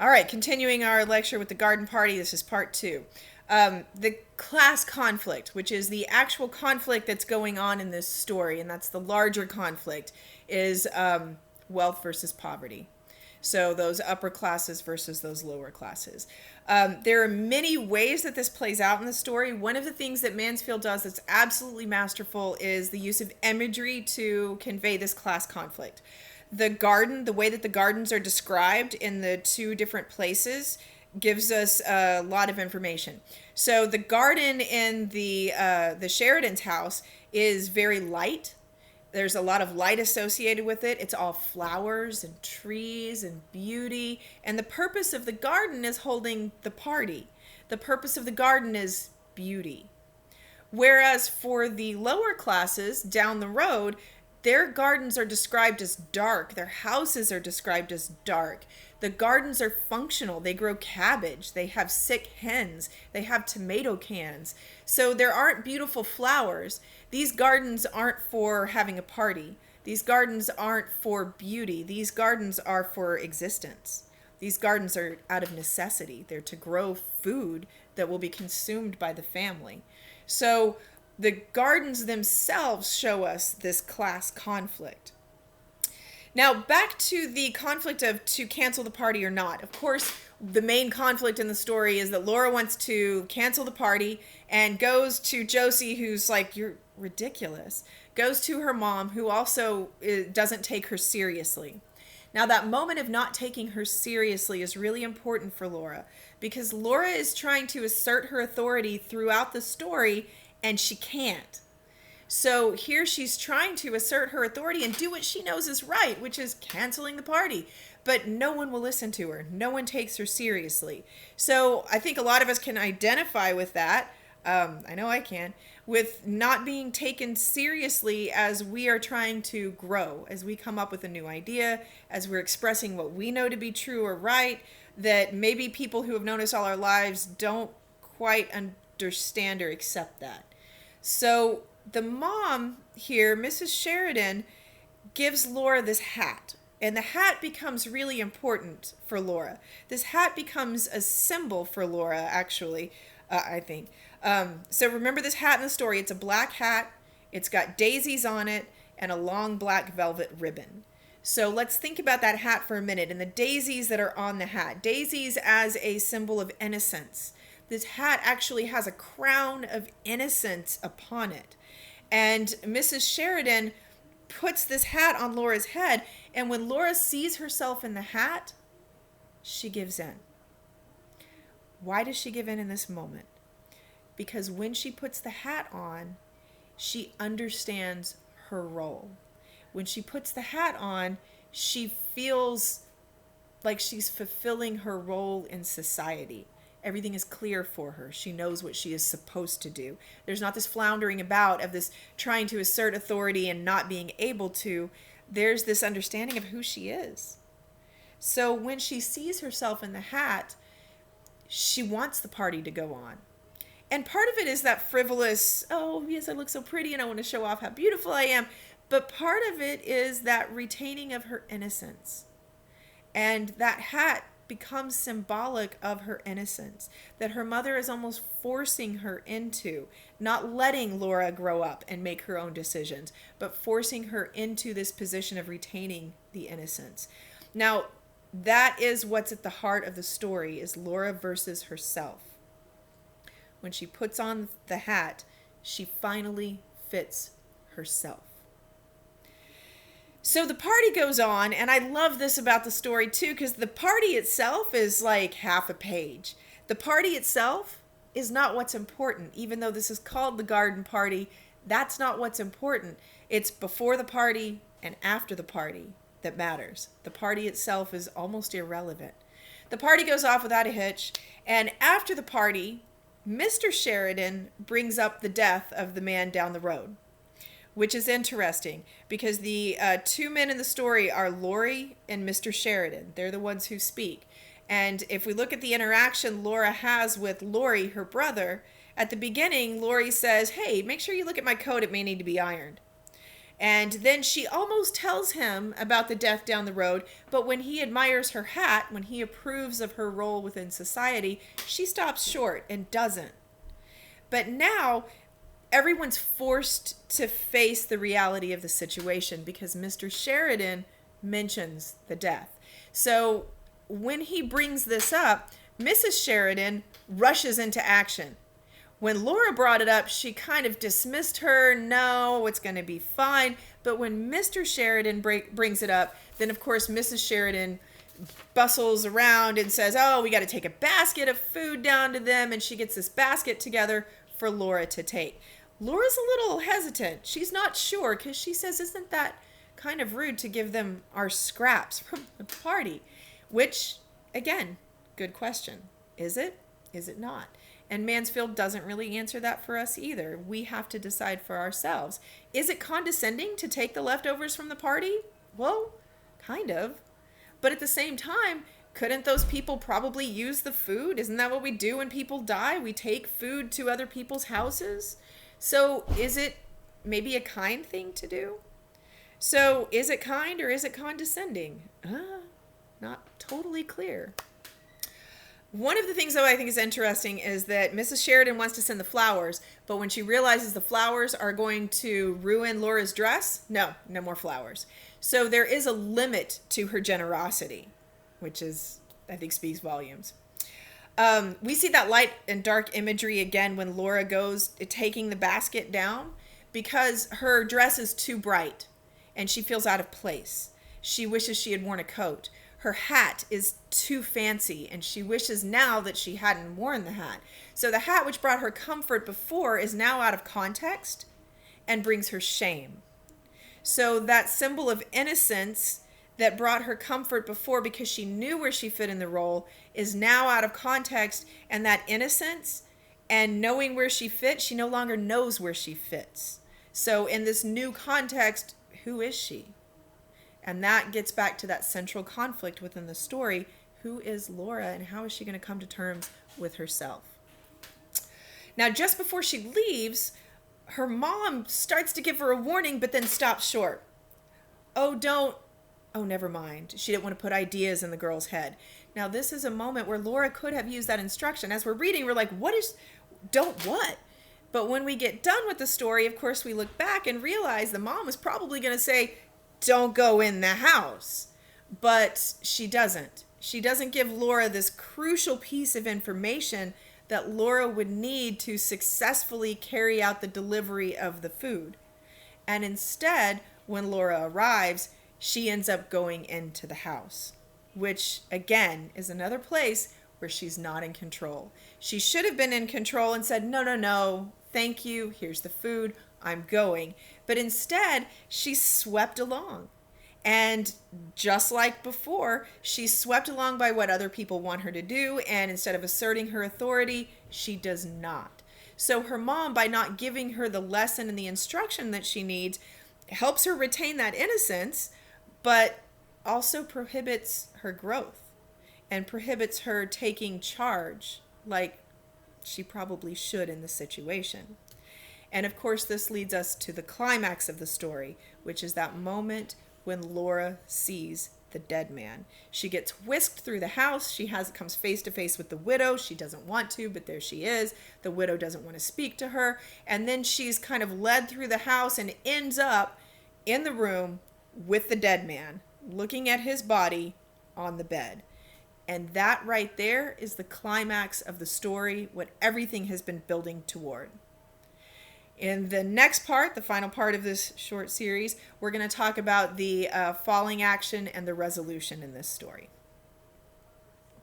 All right, continuing our lecture with the garden party. This is part two. The class conflict, which is the actual conflict that's going on in this story, and that's the larger conflict, is wealth versus poverty. So those upper classes versus those lower classes. There are many ways that this plays out in the story. One of the things that Mansfield does that's absolutely masterful is the use of imagery to convey this class conflict. The garden, the way that the gardens are described in the two different places, gives us a lot of information. So the garden in the Sheridan's house is very light. There's a lot of light associated with it. It's all flowers and trees and beauty. And the purpose of the garden is holding the party. The purpose of the garden is beauty. Whereas for the lower classes down the road, their gardens are described as dark. Their houses are described as dark. The gardens are functional. They grow cabbage. They have sick hens. They have tomato cans. So there aren't beautiful flowers. These gardens aren't for having a party. These gardens aren't for beauty. These gardens are for existence. These gardens are out of necessity. They're to grow food that will be consumed by the family. So the gardens themselves show us this class conflict. Now, back to the conflict of to cancel the party or not. Of course, the main conflict in the story is that Laura wants to cancel the party and goes to Josie, who's like, "You're ridiculous." Goes to her mom, who also doesn't take her seriously. Now, that moment of not taking her seriously is really important for Laura, because Laura is trying to assert her authority throughout the story, and she can't. So here she's trying to assert her authority and do what she knows is right, which is canceling the party. But no one will listen to her. No one takes her seriously. So I think a lot of us can identify with that. I know I can. With not being taken seriously as we are trying to grow, as we come up with a new idea, as we're expressing what we know to be true or right, that maybe people who have known us all our lives don't quite understand or accept that. So the mom here, Mrs. Sheridan, gives Laura this hat. And the hat becomes really important for Laura. This hat becomes a symbol for Laura, actually, I think. So remember this hat in the story. It's a black hat. It's got daisies on it and a long black velvet ribbon. So let's think about that hat for a minute and the daisies that are on the hat. Daisies as a symbol of innocence. This hat actually has a crown of innocence upon it. And Mrs. Sheridan puts this hat on Laura's head, and when Laura sees herself in the hat, she gives in. Why does she give in this moment? Because when she puts the hat on, she understands her role. When she puts the hat on, she feels like she's fulfilling her role in society. Everything is clear for her. She knows what she is supposed to do. There's not this floundering about of this trying to assert authority and not being able to. There's this understanding of who she is. So when she sees herself in the hat, she wants the party to go on. And part of it is that frivolous, oh, yes, I look so pretty and I want to show off how beautiful I am. But part of it is that retaining of her innocence. And that hat becomes symbolic of her innocence, that her mother is almost forcing her into, not letting Laura grow up and make her own decisions, but forcing her into this position of retaining the innocence. Now, that is what's at the heart of the story, is Laura versus herself. When she puts on the hat, she finally fits herself. So the party goes on, and I love this about the story too, because the party itself is like half a page. The party itself is not what's important. Even though this is called the garden party, that's not what's important. It's before the party and after the party that matters. The party itself is almost irrelevant. The party goes off without a hitch, and after the party, Mr. Sheridan brings up the death of the man down the road, which is interesting because the two men in the story are Lori and Mr. Sheridan. They're the ones who speak. And if we look at the interaction Laura has with Lori, her brother, at the beginning, Lori says, "Hey, make sure you look at my coat. It may need to be ironed." And then she almost tells him about the death down the road, but when he admires her hat, when he approves of her role within society, she stops short and doesn't. But now everyone's forced to face the reality of the situation because Mr. Sheridan mentions the death. So when he brings this up, Mrs. Sheridan rushes into action. When Laura brought it up, she kind of dismissed her. No, it's going to be fine. But when Mr. Sheridan brings it up, then of course Mrs. Sheridan bustles around and says, oh, we got to take a basket of food down to them. And she gets this basket together for Laura to take. Laura's a little hesitant. She's not sure because she says, isn't that kind of rude to give them our scraps from the party? Which, again, good question. Is it? Is it not? And Mansfield doesn't really answer that for us either. We have to decide for ourselves. Is it condescending to take the leftovers from the party? Well, kind of. But at the same time, couldn't those people probably use the food? Isn't that what we do when people die? We take food to other people's houses. So is it maybe a kind thing to do? So is it kind or is it condescending? Not totally clear. One of the things, though, I think is interesting is that Mrs. Sheridan wants to send the flowers, but when she realizes the flowers are going to ruin Laura's dress, no more flowers. So there is a limit to her generosity, which is, I think, speaks volumes. We see that light and dark imagery again when Laura goes taking the basket down because her dress is too bright and she feels out of place. She wishes she had worn a coat. Her hat is too fancy, and she wishes now that she hadn't worn the hat. So the hat which brought her comfort before is now out of context and brings her shame. So that symbol of innocence that brought her comfort before because she knew where she fit in the role is now out of context, and that innocence and knowing where she fits, she no longer knows where she fits. So in this new context, who is she? And that gets back to that central conflict within the story. Who is Laura and how is she going to come to terms with herself? Now, just before she leaves, her mom starts to give her a warning, but then stops short. Oh, never mind. She didn't want to put ideas in the girl's head. Now, this is a moment where Laura could have used that instruction. As we're reading, we're like, don't what? But when we get done with the story, of course, we look back and realize the mom was probably going to say, don't go in the house. But she doesn't. She doesn't give Laura this crucial piece of information that Laura would need to successfully carry out the delivery of the food. And instead, when Laura arrives, she ends up going into the house, which again is another place where she's not in control. She should have been in control and said, no, thank you, here's the food, I'm going. But instead, she's swept along. And just like before, she's swept along by what other people want her to do. And instead of asserting her authority, she does not. So her mom, by not giving her the lesson and the instruction that she needs, helps her retain that innocence, but also prohibits her growth and prohibits her taking charge like she probably should in the situation. And of course, this leads us to the climax of the story, which is that moment when Laura sees the dead man. She gets whisked through the house. She comes face to face with the widow. She doesn't want to, but there she is. The widow doesn't want to speak to her. And then she's kind of led through the house and ends up in the room with the dead man, looking at his body on the bed. And that right there is the climax of the story, what everything has been building toward. In the next part, the final part of this short series, we're going to talk about the falling action and the resolution in this story.